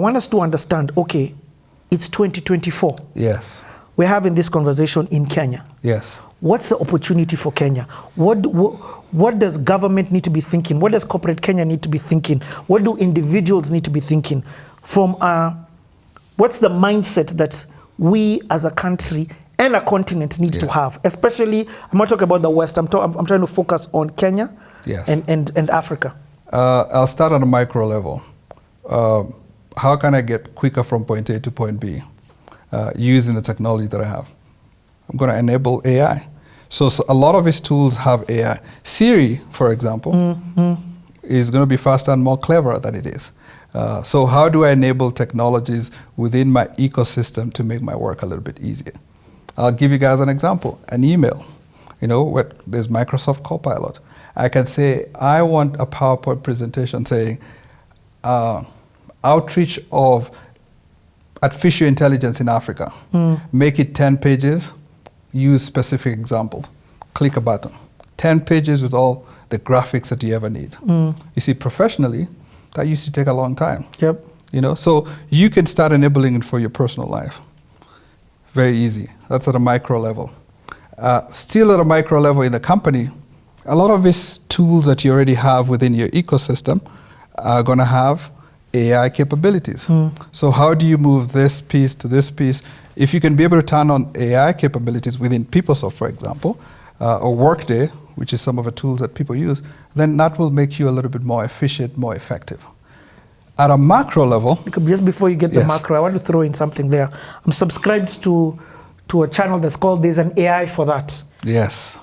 want us to understand, okay, it's 2024. Yes. We're having this conversation in Kenya. Yes. What's the opportunity for Kenya? What does government need to be thinking? What does corporate Kenya need to be thinking? What do individuals need to be thinking? What's the mindset that we as a country and a continent need to have? Especially, I'm not talking about the West, I'm trying to focus on Kenya and Africa. I'll start on a micro level. How can I get quicker from point A to point B using the technology that I have? I'm going to enable AI. So a lot of these tools have AI. Siri, for example, is going to be faster and more clever than it is. So how do I enable technologies within my ecosystem to make my work a little bit easier? I'll give you guys an example, an email. There's Microsoft Copilot. I can say, I want a PowerPoint presentation saying, outreach of artificial intelligence in Africa. Make it 10 pages, use specific examples. Click a button. 10 pages with all the graphics that you ever need. You see, professionally, that used to take a long time. Yep. So you can start enabling it for your personal life. Very easy. That's at a micro level. Still at a micro level in the company, a lot of these tools that you already have within your ecosystem are going to have AI capabilities. So how do you move this piece to this piece? If you can be able to turn on AI capabilities within PeopleSoft, for example, or Workday, which is some of the tools that people use, then that will make you a little bit more efficient, more effective. At a macro level... Just before you get the macro, I want to throw in something there. I'm subscribed to a channel that's called There's an AI for That. Yes.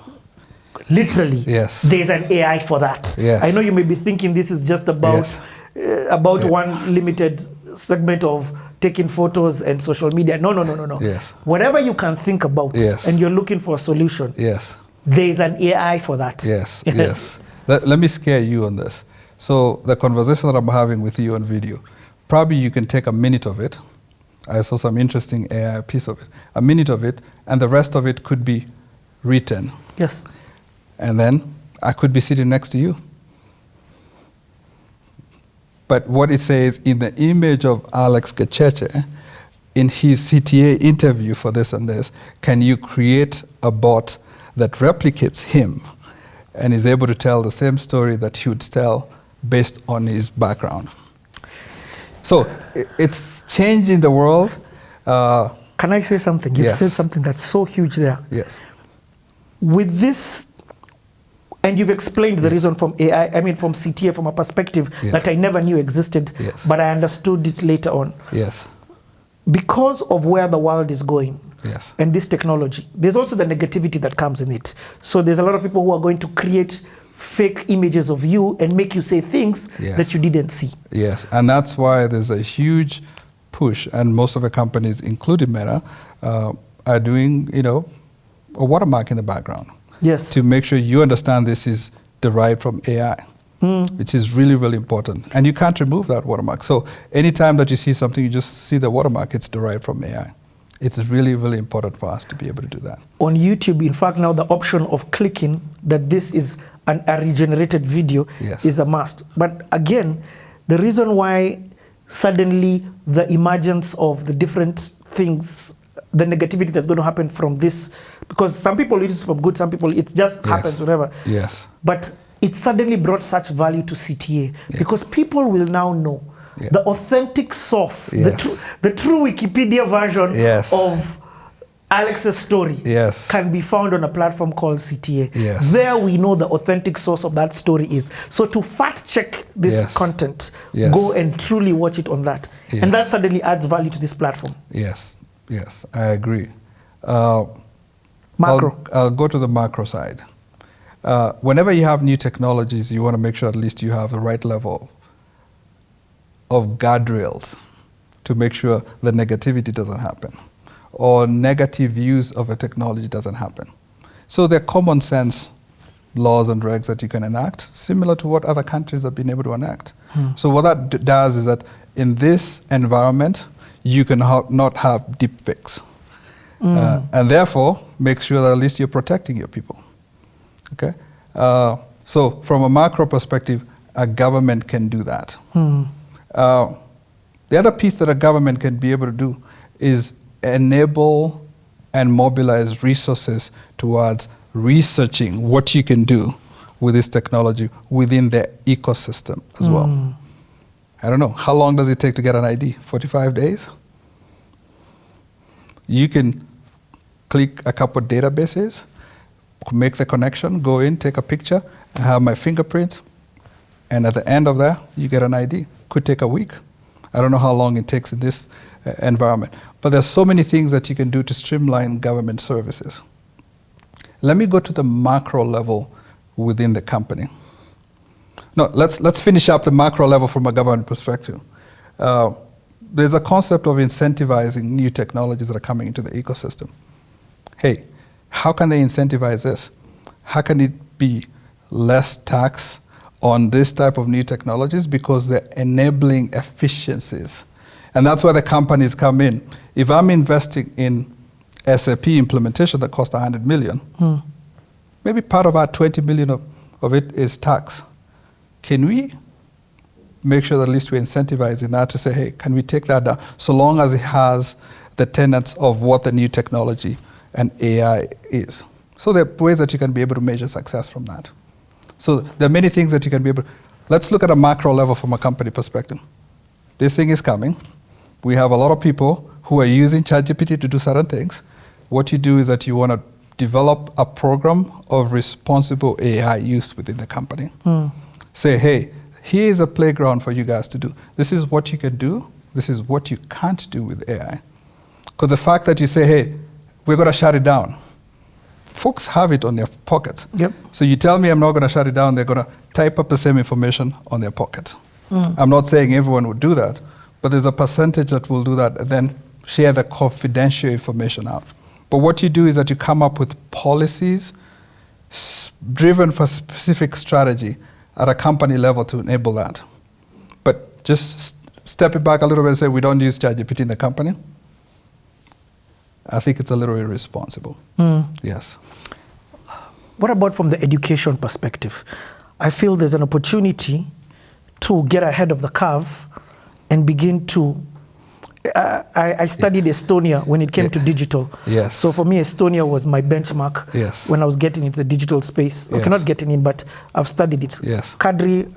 Literally. Yes. There's an AI for that. Yes. I know you may be thinking this is just about one limited segment of taking photos and social media. No. Yes. Whatever you can think about and you're looking for a solution, there's an AI for that. Yes. Let me scare you on this. So the conversation that I'm having with you on video, probably you can take a minute of it. I saw some interesting AI piece of it. A minute of it, and the rest of it could be written. Yes. And then I could be sitting next to you. But what it says in the image of Alex Gacheche, in his CTA interview for this and this, can you create a bot that replicates him and is able to tell the same story that he would tell based on his background? So it's changing the world. Can I say something? You've said something that's so huge there. Yes. With this, and you've explained the reason from AI, from CTA, from a perspective that I never knew existed, but I understood it later on. Yes. Because of where the world is going, and this technology, there's also the negativity that comes in it. So there's a lot of people who are going to create fake images of you and make you say things that you didn't see. Yes, and that's why there's a huge push, and most of the companies, including Meta, are doing, a watermark in the background. Yes. To make sure you understand this is derived from AI, which is really, really important. And you can't remove that watermark. So anytime that you see something, you just see the watermark, it's derived from AI. It's really, really important for us to be able to do that. On YouTube, in fact, now the option of clicking that this is a regenerated video is a must. But again, the reason why suddenly the emergence of the different things, the negativity that's going to happen from this, because some people it is for good, some people it just happens, whatever. Yes. But it suddenly brought such value to CTA because people will now know the authentic source, the true Wikipedia version of Alex's story can be found on a platform called CTA. There we know the authentic source of that story is. So to fact check this content, go and truly watch it on that. And that suddenly adds value to this platform. Yes, I agree. Macro. I'll go to the macro side. Whenever you have new technologies, you want to make sure at least you have the right level of guardrails to make sure the negativity doesn't happen or negative use of a technology doesn't happen. So there are common sense laws and regs that you can enact, similar to what other countries have been able to enact. So what that does is that in this environment, you can not have deep fakes. And therefore, make sure that at least you're protecting your people. Okay? So from a macro perspective, a government can do that. The other piece that a government can be able to do is enable and mobilize resources towards researching what you can do with this technology within the ecosystem as well. I don't know, how long does it take to get an ID? 45 days? You can click a couple of databases, make the connection, go in, take a picture, I have my fingerprints, and at the end of that, you get an ID. Could take a week. I don't know how long it takes in this environment. But there's so many things that you can do to streamline government services. Let me go to the macro level within the company. No, let's finish up the macro level from a government perspective. There's a concept of incentivizing new technologies that are coming into the ecosystem. Hey, how can they incentivize this? How can it be less tax on this type of new technologies because they're enabling efficiencies? And that's where the companies come in. If I'm investing in SAP implementation that costs 100 million, maybe part of our 20 million of it is tax. Can we make sure that at least we're incentivizing that to say, hey, can we take that down? So long as it has the tenets of what the new technology and AI is. So there are ways that you can be able to measure success from that. So there are many things that you can be able to. Let's look at a macro level from a company perspective. This thing is coming. We have a lot of people who are using ChatGPT to do certain things. What you do is that you want to develop a program of responsible AI use within the company. Say, hey, here is a playground for you guys to do. This is what you can do. This is what you can't do with AI. Because the fact that you say, hey, we're going to shut it down, folks have it on their pockets. Yep. So you tell me I'm not going to shut it down, they're going to type up the same information on their pockets. I'm not saying everyone would do that, but there's a percentage that will do that and then share the confidential information out. But what you do is that you come up with policies driven for specific strategy at a company level to enable that. But just step it back a little bit and say we don't use ChatGPT in the company. I think it's a little irresponsible. Yes. What about from the education perspective? I feel there's an opportunity to get ahead of the curve and begin to. I studied Estonia when it came to digital. Yes. So for me, Estonia was my benchmark when I was getting into the digital space. Okay, not getting in, but I've studied it. Yes. Kadri,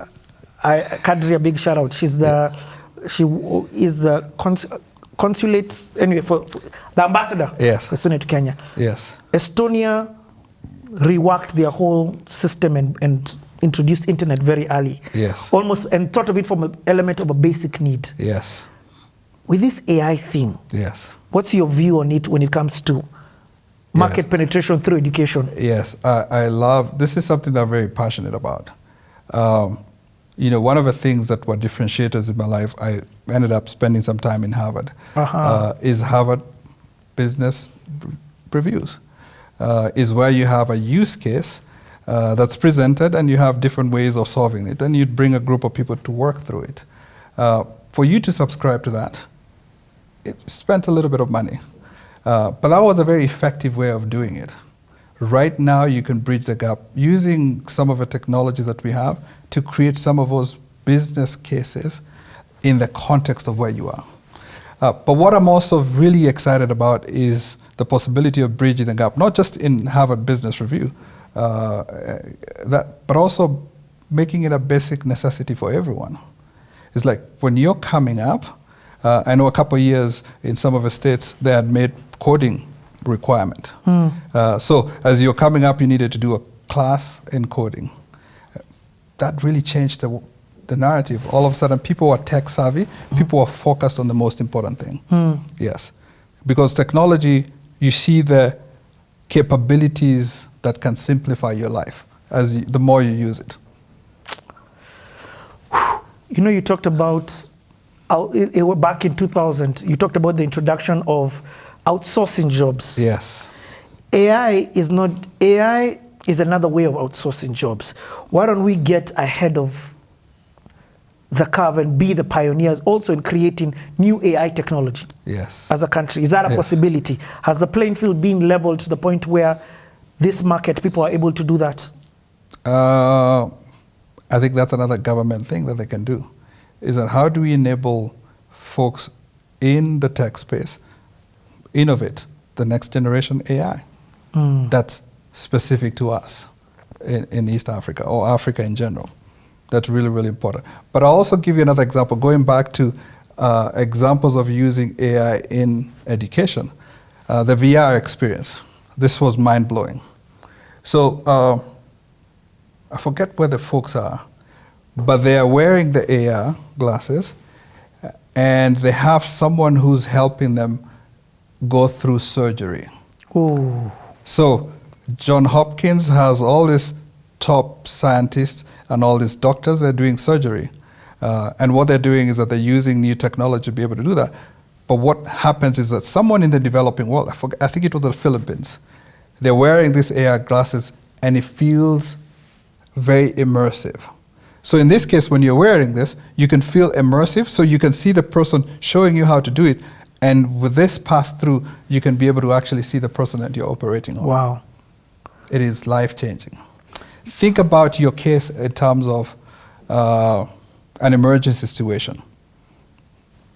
a big shout out. She is the consulate, anyway, for the ambassador for Estonia to Kenya. Yes. Estonia reworked their whole system and introduced internet very early. Yes. Almost, and thought of it from an element of a basic need. Yes. With this AI thing, what's your view on it when it comes to market penetration through education? Yes, I love, this is something that I'm very passionate about. You know, one of the things that were differentiators in my life, I ended up spending some time in Harvard, is Harvard Business Reviews. Is where you have a use case that's presented and you have different ways of solving it. And you'd bring a group of people to work through it. For you to subscribe to that, it spent a little bit of money. But that was a very effective way of doing it. Right now, you can bridge the gap using some of the technologies that we have to create some of those business cases in the context of where you are. But what I'm also really excited about is the possibility of bridging the gap, not just in Harvard Business Review, but also making it a basic necessity for everyone. It's like when you're coming up, I know a couple of years in some of the states, they had made coding requirement. So as you're coming up, you needed to do a class in coding. That really changed the narrative. All of a sudden, people are tech savvy. People are focused on the most important thing. Yes. Because technology, you see the capabilities that can simplify your life the more you use it. You know, you talked about, back in 2000, you talked about the introduction of outsourcing jobs. Yes. AI is another way of outsourcing jobs. Why don't we get ahead of the curve and be the pioneers also in creating new AI technology as a country? Is that a possibility? Has the playing field been leveled to the point where this market, people are able to do that? I think that's another government thing that they can do, is that how do we enable folks in the tech space innovate the next generation AI that's specific to us in East Africa or Africa in general. That's really, really important. But I'll also give you another example, going back to examples of using AI in education. The VR experience. This was mind-blowing. So I forget where the folks are, but they are wearing the AR glasses, and they have someone who's helping them go through surgery. Ooh. So John Hopkins has all these top scientists and all these doctors that are doing surgery. And what they're doing is that they're using new technology to be able to do that. But what happens is that someone in the developing world, I think it was the Philippines, they're wearing these AR glasses and it feels very immersive. So in this case, when you're wearing this, you can feel immersive, so you can see the person showing you how to do it. And with this pass-through, you can be able to actually see the person that you're operating on. Wow. It is life-changing. Think about your case in terms of an emergency situation.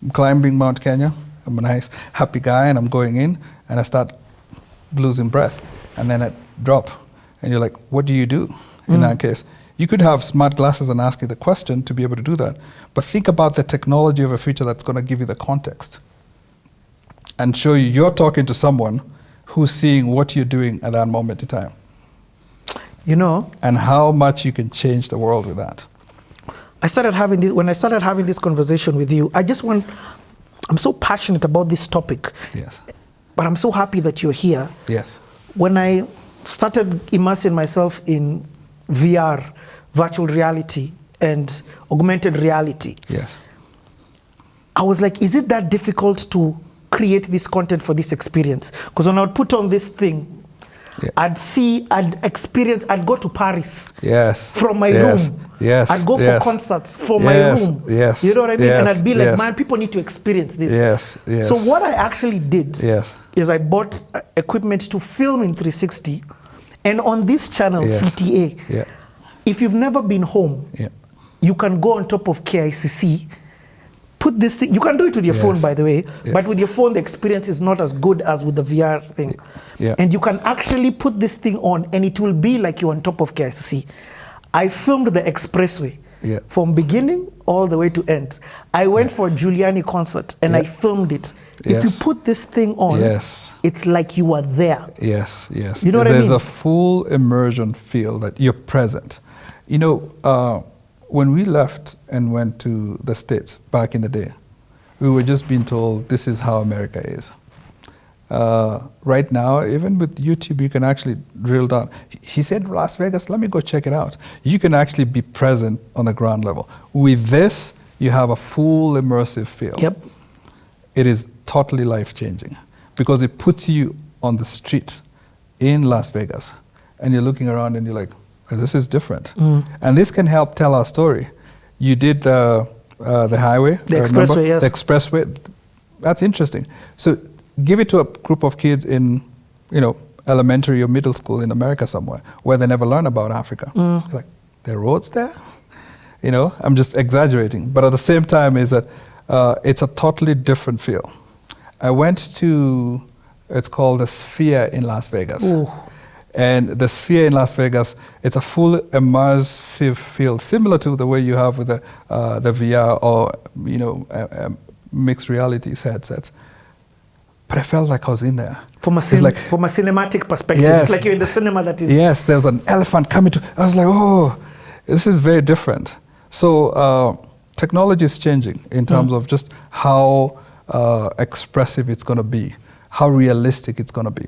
I'm climbing Mount Kenya. I'm a nice, happy guy, and I'm going in, and I start losing breath. And then I drop. And you're like, what do you do in that case? You could have smart glasses and ask you the question to be able to do that. But think about the technology of a future that's going to give you the context and show you you're talking to someone who's seeing what you're doing at that moment in time. You know, and how much you can change the world with that. When I started having this conversation with you, I'm so passionate about this topic. Yes. But I'm so happy that you're here. Yes. When I started immersing myself in VR, virtual reality, and augmented reality, yes, I was like, is it that difficult to create this content for this experience? Because when I would put on this thing, yeah, I'd go to Paris, yes, from my yes, room. Yes, I'd go yes, for concerts from yes, my room. Yes, you know what I mean? yes, And I'd be like, yes, man, people need to experience this. Yes, yes. So what I actually did yes, is I bought equipment to film in 360. And on this channel, yes, CTA, yeah, if you've never been home, yeah, you can go on top of KICC, put this thing, you can do it with your yes, phone, by the way, yeah, but with your phone, the experience is not as good as with the VR thing. Yeah. And you can actually put this thing on and it will be like you're on top of KICC. I filmed the expressway, yeah, from beginning all the way to end. I went for a Giuliani concert and yeah, I filmed it. yes, If you put this thing on, yes, it's like you are there. Yes, yes. You know what I mean? There's a full immersion feel that you're present. You know, when we left and went to the States back in the day, we were just being told this is how America is. Right now, even with YouTube, you can actually drill down. He said Las Vegas, let me go check it out. You can actually be present on the ground level. With this, you have a full immersive feel. Yep. It is totally life-changing because it puts you on the street in Las Vegas and you're looking around and you're like, oh, this is different. And this can help tell our story. You did the highway. The expressway, yes. The expressway. That's interesting. So give it to a group of kids in, elementary or middle school in America somewhere where they never learn about Africa. It's like, there are roads there? I'm just exaggerating. But at the same time is that it's a totally different feel. I went to, it's called the Sphere in Las Vegas. Ooh. And the Sphere in Las Vegas, it's a full immersive feel, similar to the way you have with the VR or, mixed reality headsets. But I felt like I was in there. From a cinematic perspective, yes, it's like you're in the cinema that is... Yes, there's an elephant coming to... I was like, oh, this is very different. So technology is changing in terms of just how expressive it's going to be, how realistic it's going to be.